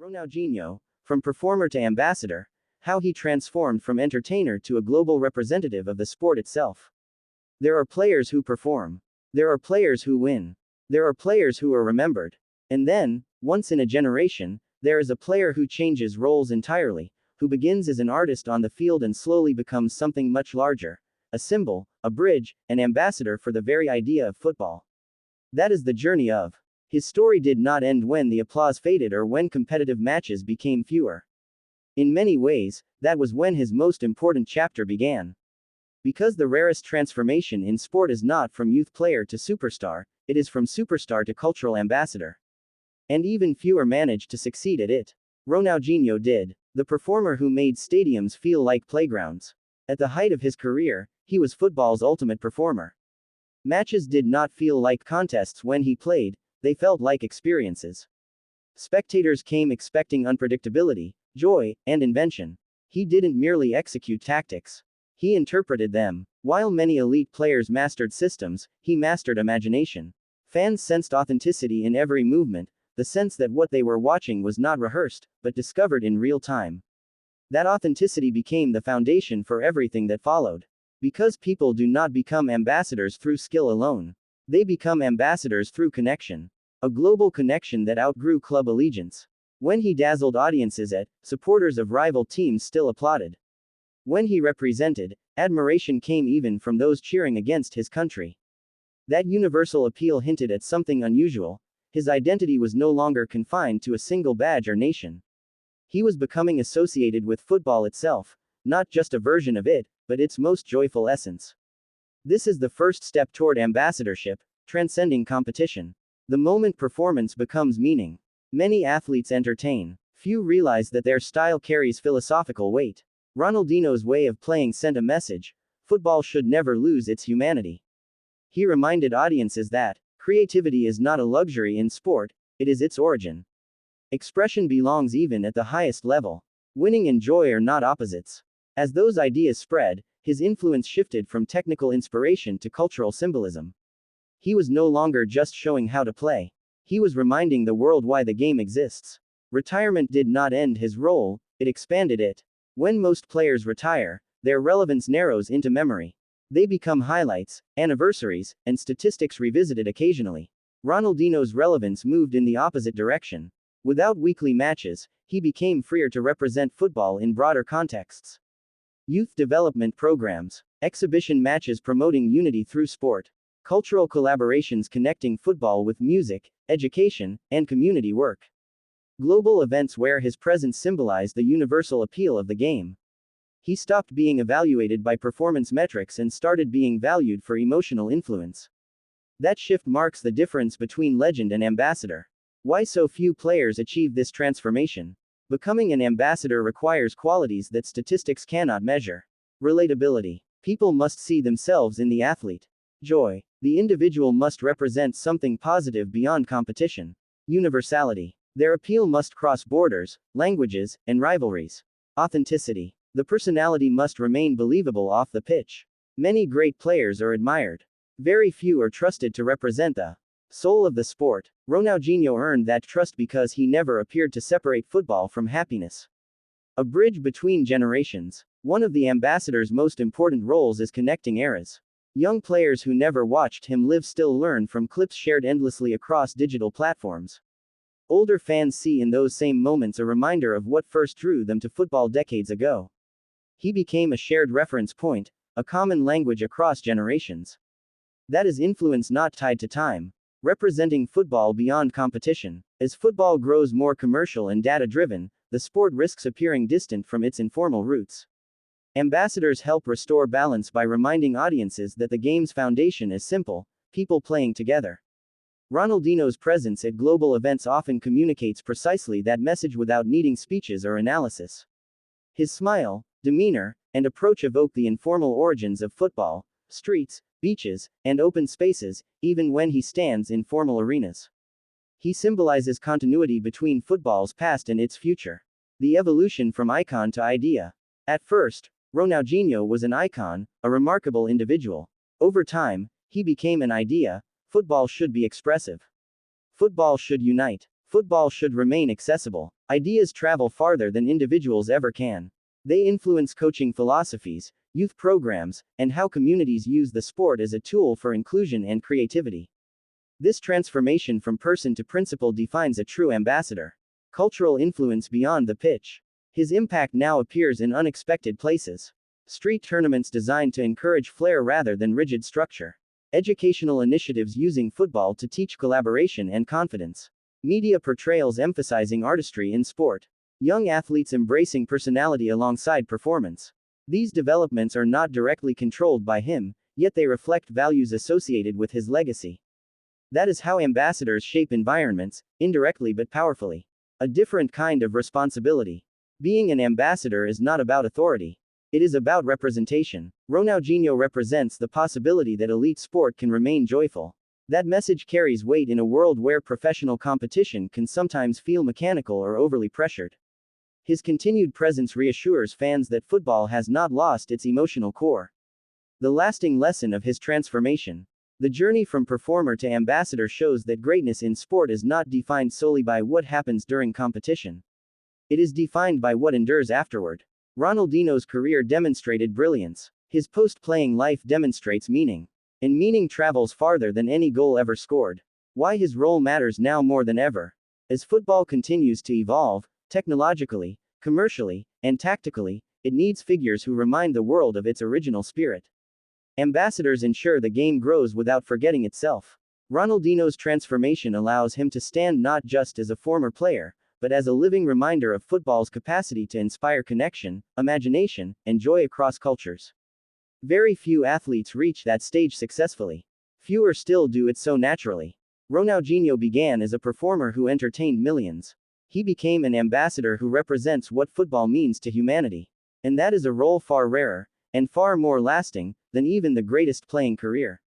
Ronaldinho, from performer to ambassador, how he transformed from entertainer to a global representative of the sport itself. There are players who perform. There are players who win. There are players who are remembered. And then, once in a generation, there is a player who changes roles entirely, who begins as an artist on the field and slowly becomes something much larger, a symbol, a bridge, an ambassador for the very idea of football. That is the journey of. His story did not end when the applause faded or when competitive matches became fewer. In many ways, that was when his most important chapter began. Because the rarest transformation in sport is not from youth player to superstar, it is from superstar to cultural ambassador. And even fewer managed to succeed at it. Ronaldinho did. The performer who made stadiums feel like playgrounds. At the height of his career, he was football's ultimate performer. Matches did not feel like contests when he played, they felt like experiences. Spectators came expecting unpredictability, joy, and invention. He didn't merely execute tactics. He interpreted them. While many elite players mastered systems, he mastered imagination. Fans sensed authenticity in every movement, the sense that what they were watching was not rehearsed, but discovered in real time. That authenticity became the foundation for everything that followed. Because people do not become ambassadors through skill alone. They become ambassadors through connection. A global connection that outgrew club allegiance. When he dazzled audiences supporters of rival teams still applauded. When he represented, admiration came even from those cheering against his country. That universal appeal hinted at something unusual. His identity was no longer confined to a single badge or nation. He was becoming associated with football itself, not just a version of it, but its most joyful essence. This is the first step toward ambassadorship, transcending competition. The moment performance becomes meaning. Many athletes entertain. Few realize that their style carries philosophical weight. Ronaldinho's way of playing sent a message: football should never lose its humanity. He reminded audiences that creativity is not a luxury in sport, it is its origin. Expression belongs even at the highest level. Winning and joy are not opposites. As those ideas spread, his influence shifted from technical inspiration to cultural symbolism. He was no longer just showing how to play. He was reminding the world why the game exists. Retirement did not end his role, it expanded it. When most players retire, their relevance narrows into memory. They become highlights, anniversaries, and statistics revisited occasionally. Ronaldinho's relevance moved in the opposite direction. Without weekly matches, he became freer to represent football in broader contexts. Youth development programs, exhibition matches promoting unity through sport, cultural collaborations connecting football with music, education, and community work. Global events where his presence symbolized the universal appeal of the game. He stopped being evaluated by performance metrics and started being valued for emotional influence. That shift marks the difference between legend and ambassador. Why so few players achieve this transformation? Becoming an ambassador requires qualities that statistics cannot measure. Relatability. People must see themselves in the athlete. Joy. The individual must represent something positive beyond competition. Universality. Their appeal must cross borders, languages, and rivalries. Authenticity. The personality must remain believable off the pitch. Many great players are admired. Very few are trusted to represent the soul of the sport. Ronaldinho earned that trust because he never appeared to separate football from happiness. A bridge between generations. One of the ambassador's most important roles is connecting eras. Young players who never watched him live still learn from clips shared endlessly across digital platforms. Older fans see in those same moments a reminder of what first drew them to football decades ago. He became a shared reference point, a common language across generations. That is influence not tied to time. Representing football beyond competition. As football grows more commercial and data-driven, the sport risks appearing distant from its informal roots. Ambassadors help restore balance by reminding audiences that the game's foundation is simple: people playing together. Ronaldinho's presence at global events often communicates precisely that message without needing speeches or analysis. His smile, demeanor, and approach evoke the informal origins of football: streets, beaches, and open spaces, even when he stands in formal arenas. He symbolizes continuity between football's past and its future. The evolution from icon to idea. At first, Ronaldinho was an icon, a remarkable individual. Over time, he became an idea: football should be expressive. Football should unite. Football should remain accessible. Ideas travel farther than individuals ever can. They influence coaching philosophies, youth programs, and how communities use the sport as a tool for inclusion and creativity. This transformation from person to principle defines a true ambassador. Cultural influence beyond the pitch. His impact now appears in unexpected places. Street tournaments designed to encourage flair rather than rigid structure. Educational initiatives using football to teach collaboration and confidence. Media portrayals emphasizing artistry in sport. Young athletes embracing personality alongside performance. These developments are not directly controlled by him, yet they reflect values associated with his legacy. That is how ambassadors shape environments, indirectly but powerfully. A different kind of responsibility. Being an ambassador is not about authority. It is about representation. Ronaldinho represents the possibility that elite sport can remain joyful. That message carries weight in a world where professional competition can sometimes feel mechanical or overly pressured. His continued presence reassures fans that football has not lost its emotional core. The lasting lesson of his transformation. The journey from performer to ambassador shows that greatness in sport is not defined solely by what happens during competition. It is defined by what endures afterward. Ronaldinho's career demonstrated brilliance. His post-playing life demonstrates meaning. And meaning travels farther than any goal ever scored. Why his role matters now more than ever. As football continues to evolve, technologically, commercially, and tactically, it needs figures who remind the world of its original spirit. Ambassadors ensure the game grows without forgetting itself. Ronaldinho's transformation allows him to stand not just as a former player, but as a living reminder of football's capacity to inspire connection, imagination, and joy across cultures. Very few athletes reach that stage successfully. Fewer still do it so naturally. Ronaldinho began as a performer who entertained millions. He became an ambassador who represents what football means to humanity. And that is a role far rarer, and far more lasting, than even the greatest playing career.